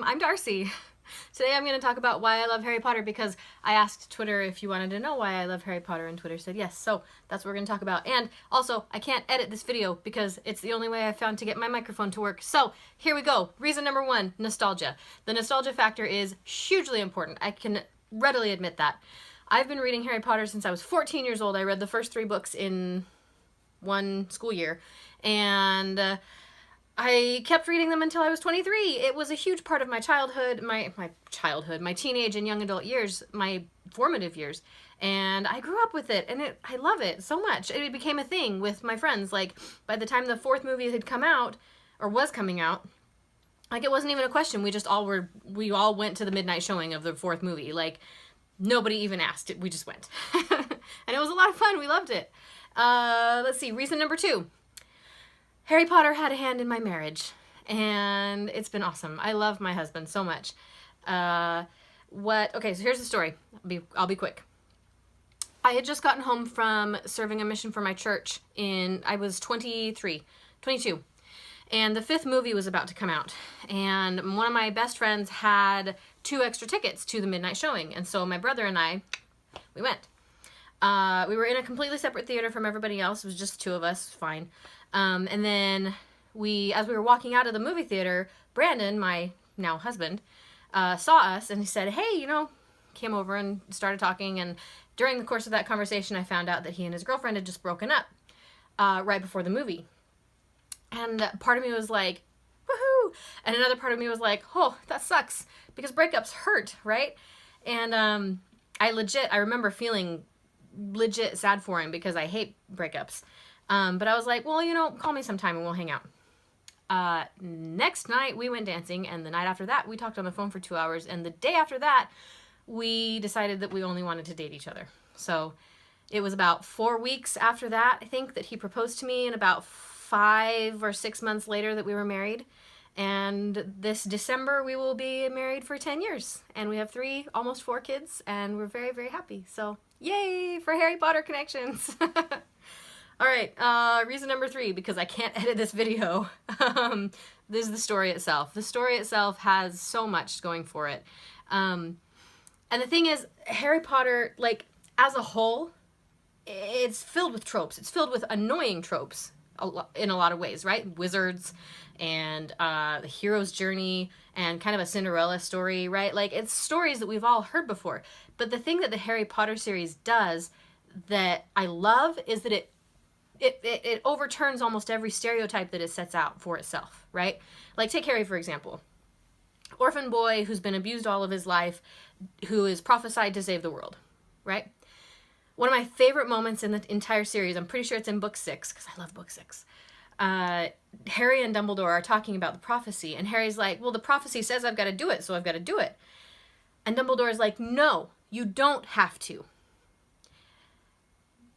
I'm Darcy. Today I'm going to talk about why I love Harry Potter because I asked Twitter if you wanted to know why I love Harry Potter and Twitter said yes. So that's what we're going to talk about. And also, I can't edit this video because it's the only way I found to get my microphone to work. So here we go. Reason number one, nostalgia. The nostalgia factor is hugely important. I can readily admit that. I've been reading Harry Potter since I was 14 years old. I read the first 3 books in one school year. And I kept reading them until I was 23. It was a huge part of my childhood, my teenage and young adult years, my formative years. And I grew up with it, and I love it so much. It became a thing with my friends. Like, by the time the 4th movie had come out, or was coming out, like, it wasn't even a question. We all went to the midnight showing of the 4th movie. Like, nobody even asked it. We just went. And it was a lot of fun. We loved it. Let's see, reason number 2. Harry Potter had a hand in my marriage, and it's been awesome. I love my husband so much. Okay, so here's the story. I'll be quick. I had just gotten home from serving a mission for my church I was 22, and the 5th movie was about to come out, and one of my best friends had 2 extra tickets to the midnight showing, and so my brother and I, we went. We were in a completely separate theater from everybody else. It was just 2 of us, fine. And then as we were walking out of the movie theater, Brandon, my now husband, saw us and he said, hey, came over and started talking. And during the course of that conversation, I found out that he and his girlfriend had just broken up, right before the movie. And part of me was like, woohoo! And another part of me was like, oh, that sucks, because breakups hurt, right? And, I remember feeling legit sad for him because I hate breakups. But I was like, well, call me sometime and we'll hang out. Next night we went dancing, and the night after that we talked on the phone for 2 hours, and the day after that we decided that we only wanted to date each other. So it was about 4 weeks after that, I think, that he proposed to me, and about 5 or 6 months later that we were married. And this December we will be married for 10 years, and we have 3, almost 4 kids, and we're very, very happy. So yay for Harry Potter connections. All right, reason number 3, because I can't edit this video, this is the story itself. The story itself has so much going for it. And the thing is, Harry Potter, like, as a whole, it's filled with tropes. It's filled with annoying tropes in a lot of ways, right? Wizards and the hero's journey and kind of a Cinderella story, right? Like, it's stories that we've all heard before. But the thing that the Harry Potter series does that I love is that it overturns almost every stereotype that it sets out for itself, right? Like, take Harry, for example. Orphan boy who's been abused all of his life, who is prophesied to save the world, right? One of my favorite moments in the entire series, I'm pretty sure it's in book 6, because I love book 6. Harry and Dumbledore are talking about the prophecy, and Harry's like, well, the prophecy says I've got to do it, so I've got to do it. And Dumbledore's like, no, you don't have to.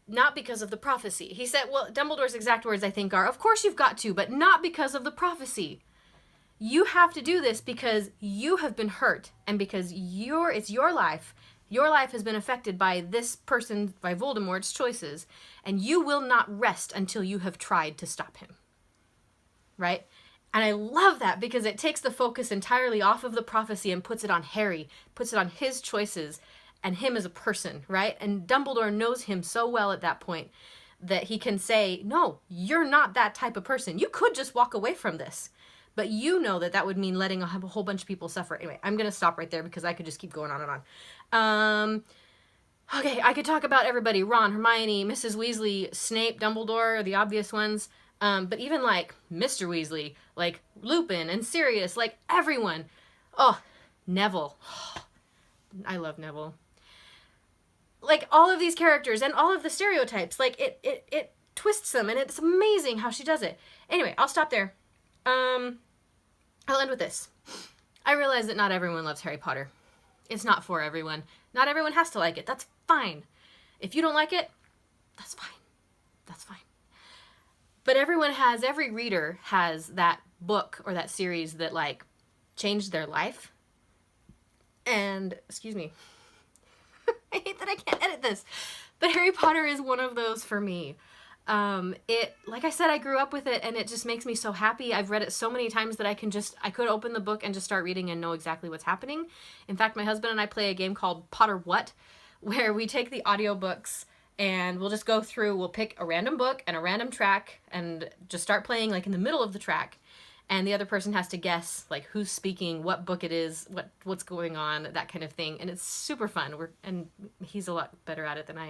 Not because of the prophecy. He said, well, Dumbledore's exact words, I think, are, of course you've got to, but not because of the prophecy. You have to do this because you have been hurt, and because it's your life. Your life has been affected by this person, by Voldemort's choices, and you will not rest until you have tried to stop him. Right? And I love that because it takes the focus entirely off of the prophecy and puts it on Harry, puts it on his choices, and him as a person, right? And Dumbledore knows him so well at that point that he can say, no, you're not that type of person. You could just walk away from this. But you know that would mean letting a whole bunch of people suffer. Anyway, I'm going to stop right there because I could just keep going on and on. Okay, I could talk about everybody. Ron, Hermione, Mrs. Weasley, Snape, Dumbledore, the obvious ones. But even like Mr. Weasley, like Lupin and Sirius, like everyone. Oh, Neville. I love Neville. Like, all of these characters and all of the stereotypes, like, it twists them, and it's amazing how she does it. Anyway, I'll stop there. I'll end with this. I realize that not everyone loves Harry Potter. It's not for everyone. Not everyone has to like it. That's fine. If you don't like it, that's fine. That's fine. But every reader has that book or that series that, like, changed their life. And, excuse me. I hate that I can't edit this. But Harry Potter is one of those for me. Like I said, I grew up with it, and it just makes me so happy. I've read it so many times that I could open the book and just start reading and know exactly what's happening. In fact, my husband and I play a game called Potter What, where we take the audiobooks and we'll just go through, we'll pick a random book and a random track and just start playing like in the middle of the track. And the other person has to guess like who's speaking, what book it is, what's going on, that kind of thing. And it's super fun. And he's a lot better at it than I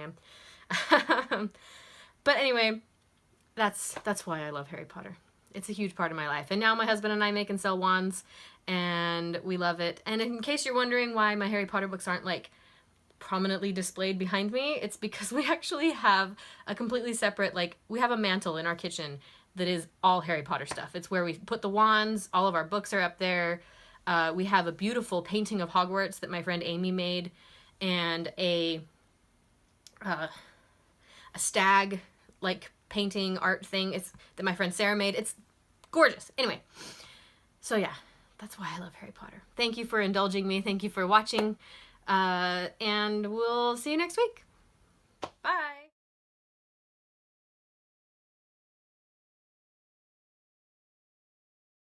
am. But anyway, that's why I love Harry Potter. It's a huge part of my life. And now my husband and I make and sell wands, and we love it. And in case you're wondering why my Harry Potter books aren't like prominently displayed behind me, it's because we actually have a completely separate, like, we have a mantle in our kitchen that is all Harry Potter stuff. It's where we put the wands. All of our books are up there. We have a beautiful painting of Hogwarts that my friend Amy made, and a stag like painting art thing that my friend Sarah made. It's gorgeous. Anyway, so yeah, that's why I love Harry Potter. Thank you for indulging me. Thank you for watching. And we'll see you next week. Bye.